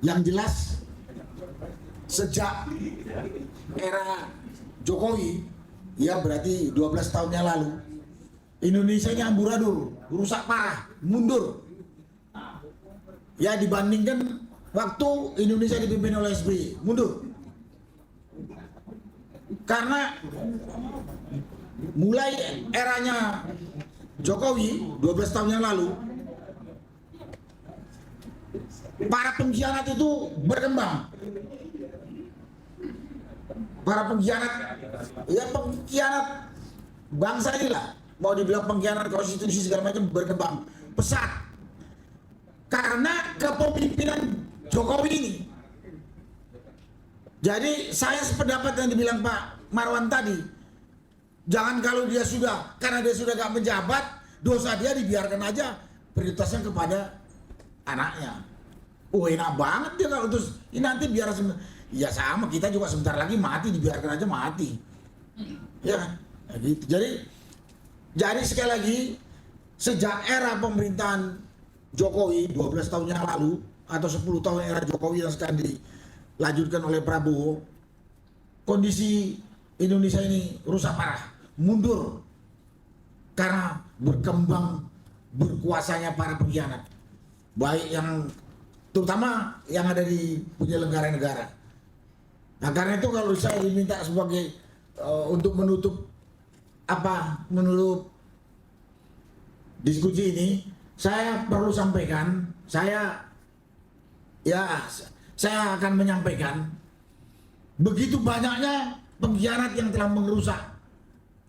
Yang jelas sejak era Jokowi, ya berarti 12 tahun yang lalu, Indonesia ini amburadul, rusak parah, mundur. Ya dibandingkan waktu Indonesia dipimpin oleh SBY, mundur. Karena mulai eranya Jokowi 12 tahun yang lalu, para pengkhianat itu berkembang. Para pengkhianat, ya pengkhianat bangsa inilah, mau dibilang pengkhianat konstitusi segala macam, berkembang pesat karena kepemimpinan Jokowi ini. Jadi saya sependapat yang dibilang Pak Marwan tadi, jangan kalau dia sudah, karena dia sudah gak menjabat, dosa dia dibiarkan aja, prioritasnya kepada anaknya. Oh enak banget dia kalau terus ini nanti biar ya sama, kita juga sebentar lagi mati, dibiarkan aja mati, ya kan? Nah, gitu. Jadi sekali lagi, sejak era pemerintahan Jokowi 12 tahun yang lalu atau 10 tahun era Jokowi yang sekarang dilanjutkan oleh Prabowo, kondisi Indonesia ini rusak parah, mundur karena berkembang berkuasanya para pengkhianat, baik yang terutama yang ada di penyelenggara negara. Nah karena itu kalau saya diminta sebagai untuk menutup diskusi ini, saya perlu sampaikan, saya akan menyampaikan begitu banyaknya pengkhianat yang telah merusak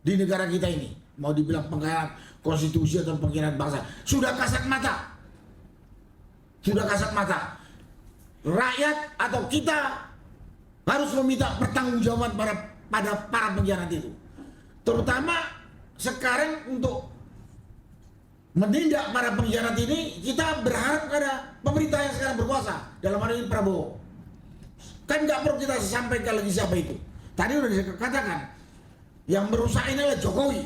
di negara kita ini, mau dibilang pengkhianat konstitusi atau pengkhianat bangsa, sudah kasat mata. Sudah kasat mata. Rakyat atau kita harus meminta pertanggungjawaban pada para pengkhianat itu. Terutama sekarang untuk menindak para pengkhianat ini, kita berharap pada pemerintah yang sekarang berkuasa, dalam hal ini Prabowo. Kan nggak perlu kita sampaikan lagi siapa itu. Tadi udah saya katakan, yang merusak ini adalah Jokowi.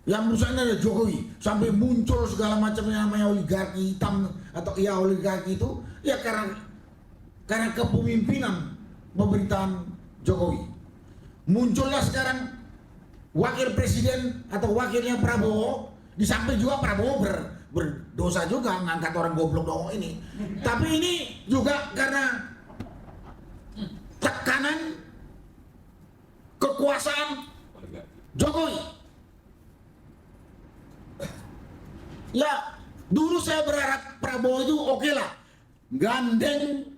Yang merusak ini adalah Jokowi. Sampai muncul segala macam yang namanya oligarki hitam atau ya oligarki itu, ya karena kepemimpinan pemerintahan Jokowi. Muncullah sekarang wakil presiden atau wakilnya Prabowo, di samping juga Prabowo berdosa juga ngangkat orang goblok dong ini. Tapi ini juga karena tekanan kekuasaan Jokowi. Ya, dulu saya berharap Prabowo itu oke lah, gandeng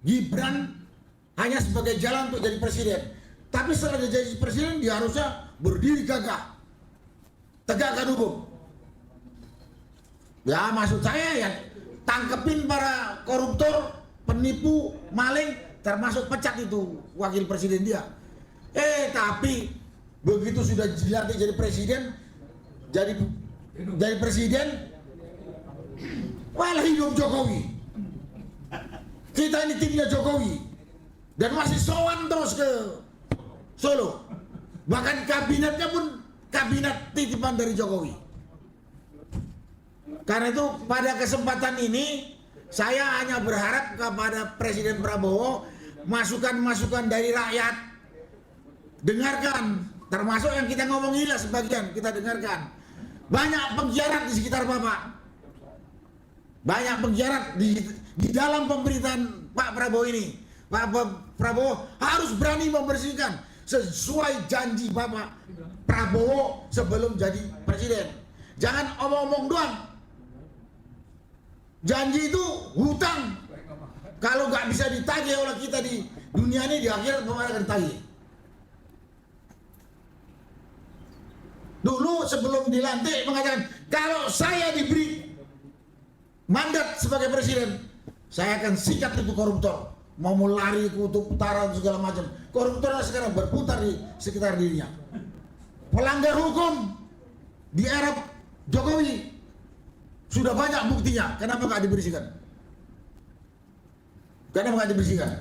Gibran hanya sebagai jalan untuk jadi presiden. Tapi setelah dia jadi presiden, dia harusnya berdiri gagah, tegakkan hukum. Ya maksud saya ya, tangkepin para koruptor, penipu, maling, termasuk pecat itu wakil presiden dia. Tapi begitu sudah dilantik jadi presiden, jadi presiden, malah hidup Jokowi. Kita ini timnya Jokowi dan masih sowan terus ke Solo. Bahkan kabinetnya pun kabinet titipan dari Jokowi. Karena itu pada kesempatan ini saya hanya berharap kepada Presiden Prabowo, masukan-masukan dari rakyat dengarkan, termasuk yang kita ngomongin lah sebagian kita dengarkan. Banyak pengkhianat di sekitar Bapak, banyak pengkhianat di dalam pemerintahan Pak Prabowo ini. Pak Prabowo harus berani membersihkan sesuai janji Bapak Prabowo sebelum jadi presiden. Jangan omong-omong doang. Janji itu hutang. Kalau nggak bisa ditagih oleh kita di dunia ini, di akhirat bagaimana akan ditagih? Dulu sebelum dilantik mengatakan, kalau saya diberi mandat sebagai presiden, saya akan sikat itu koruptor. Mau lari ke kutub utara dan segala macam. Koruptornya sekarang berputar di sekitar dirinya. Pelanggar hukum di era Jokowi sudah banyak buktinya. Kenapa nggak dibersihkan? Kenapa nggak dibersihkan?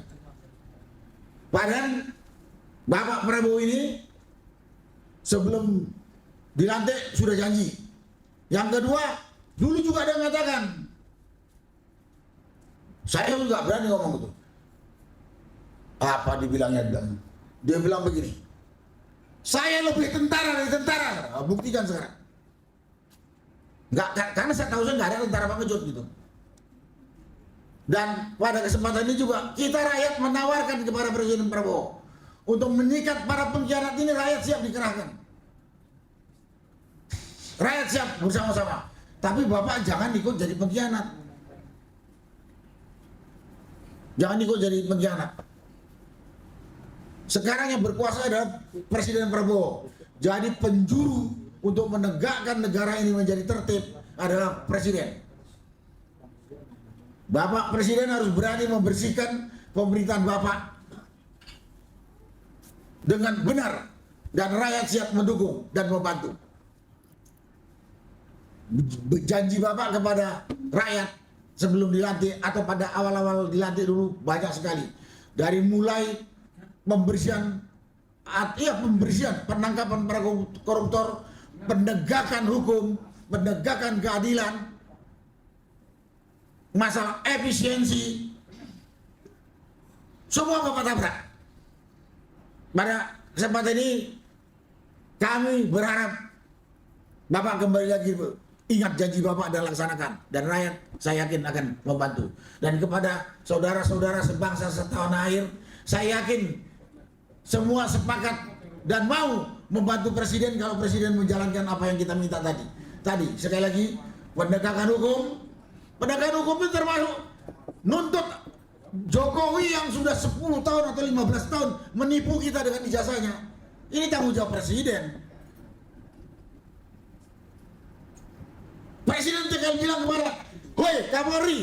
Padahal Bapak Prabowo ini sebelum dilantik sudah janji. Yang kedua, dulu juga ada mengatakan Saya juga berani ngomong itu. Apa dibilangnya? Dia bilang begini, saya lebih tentara dari tentara. Buktikan sekarang. Karena saya tahu saya nggak ada tentara pengejut gitu. Dan pada kesempatan ini juga kita rakyat menawarkan kepada Presiden Prabowo untuk menyikat para pengkhianat ini. Rakyat siap dikerahkan. Rakyat siap bersama-sama. Tapi Bapak jangan ikut jadi pengkhianat. Jangan ikut jadi pengkhianat. Sekarang yang berkuasa adalah Presiden Prabowo. Jadi penjuru untuk menegakkan negara ini menjadi tertib adalah Presiden. Bapak Presiden harus berani membersihkan pemerintahan Bapak dengan benar, dan rakyat siap mendukung dan membantu. Janji Bapak kepada rakyat sebelum dilantik atau pada awal-awal dilantik dulu banyak sekali. Dari mulai pembersihan, penangkapan para koruptor, penegakan hukum, penegakan keadilan, masalah efisiensi, semua Bapak tabrak. Pada kesempatan ini kami berharap Bapak kembali lagi ingat janji Bapak dan laksanakan, dan rakyat saya yakin akan membantu. Dan kepada saudara-saudara sebangsa setanah air, saya yakin semua sepakat dan mau membantu Presiden kalau Presiden menjalankan apa yang kita minta tadi. Sekali lagi, penegakan hukum itu termasuk nuntut Jokowi yang sudah 10 tahun atau 15 tahun menipu kita dengan ijazahnya. Ini tanggung jawab Presiden. Presiden tinggal bilang kepada, "Hoi Kapolri,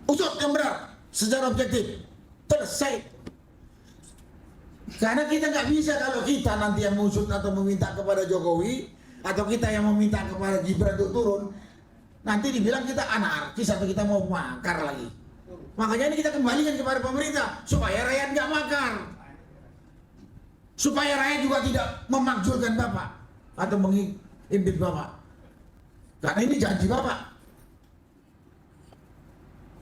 usut yang benar secara objektif." Selesai. Karena kita nggak bisa kalau kita nanti yang mengusut atau meminta kepada Jokowi, atau kita yang meminta kepada Gibran untuk turun, nanti dibilang kita anarkis atau kita mau makar lagi. Makanya ini kita kembalikan kepada pemerintah supaya rakyat nggak makar, supaya rakyat juga tidak memakzulkan Bapak atau mengimpit Bapak. Karena ini janji Bapak.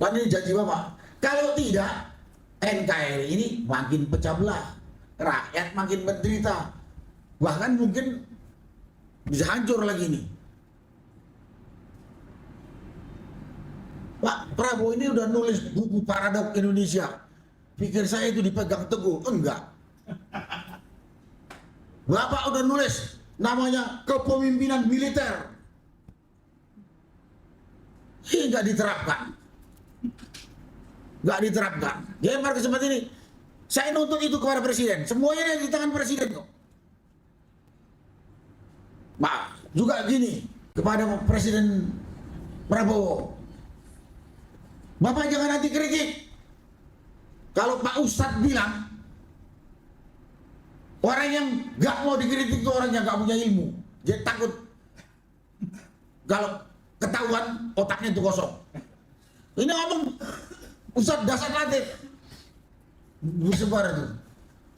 Karena ini janji Bapak. Kalau tidak, NKRI ini makin pecah belah, rakyat makin menderita, bahkan mungkin bisa hancur lagi nih. Pak Prabowo ini udah nulis buku Paradok Indonesia. Pikir saya itu dipegang teguh? Enggak. Bapak udah nulis namanya kepemimpinan militer. Ini nggak diterapkan. Nggak diterapkan. Jadi pada kesempatan ini saya nuntut itu kepada Presiden. Semuanya di tangan Presiden kok. Nah, juga gini kepada Presiden Prabowo, Bapak jangan nanti kritik. Kalau Pak Ustadz bilang orang yang nggak mau dikritik itu orang yang nggak punya ilmu. Dia takut kalau ketahuan otaknya itu kosong. Ini ngomong Ustadz Dasar Latif bersebar itu.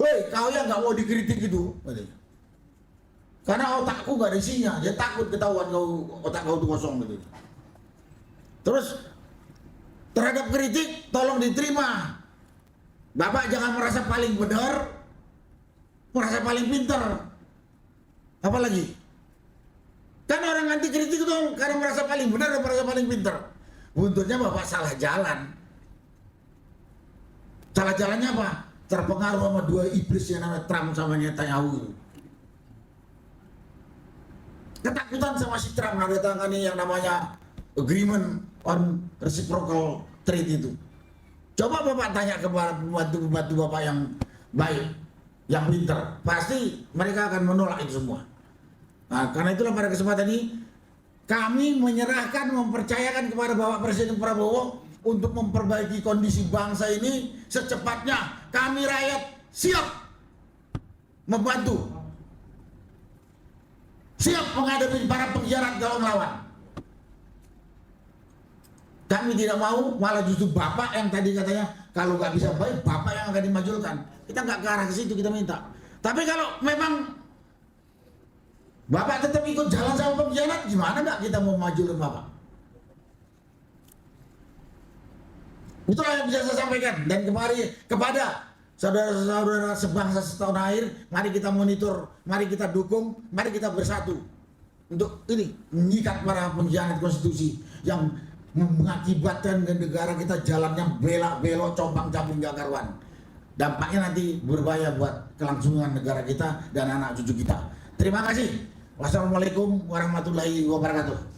Woi, kau yang nggak mau dikritik itu, karena otakku nggak ada isinya. Dia takut ketahuan otak kau itu kosong gitu. Terus terhadap kritik tolong diterima. Bapak jangan merasa paling benar, merasa paling pintar. Apalagi kan orang anti kritik itu karena merasa paling benar dan merasa paling pintar. Buntutnya Bapak salah jalan. Salah jalannya apa? Terpengaruh sama dua iblis yang namanya Trump sama Netanyahu. Ketakutan sama si Trump menandatangani yang namanya agreement on reciprocal trade itu. Coba Bapak tanya kepada pembantu-pembantu Bapak yang baik, yang pintar, pasti mereka akan menolak itu semua. Nah, karena itulah pada kesempatan ini kami menyerahkan, mempercayakan kepada Bapak Presiden Prabowo untuk memperbaiki kondisi bangsa ini secepatnya. Kami rakyat siap membantu, siap menghadapi para pengkhianat kalau melawan. Kami tidak mau, malah justru Bapak yang tadi katanya kalau nggak bisa baik, Bapak yang akan dimajulkan. Kita nggak ke arah ke situ, kita minta. Tapi kalau memang Bapak tetap ikut jalan sama pengkhianat, gimana nggak kita mau maju ke Bapak? Itulah yang bisa saya sampaikan. Dan kemarin kepada saudara-saudara sebangsa setanah air, mari kita monitor, mari kita dukung, mari kita bersatu untuk ini mengikat para pengkhianat konstitusi yang mengakibatkan negara kita jalannya belak-belok, compang-camping gak karuan. Dampaknya nanti berbahaya buat kelangsungan negara kita dan anak cucu kita. Terima kasih. Wassalamualaikum warahmatullahi wabarakatuh.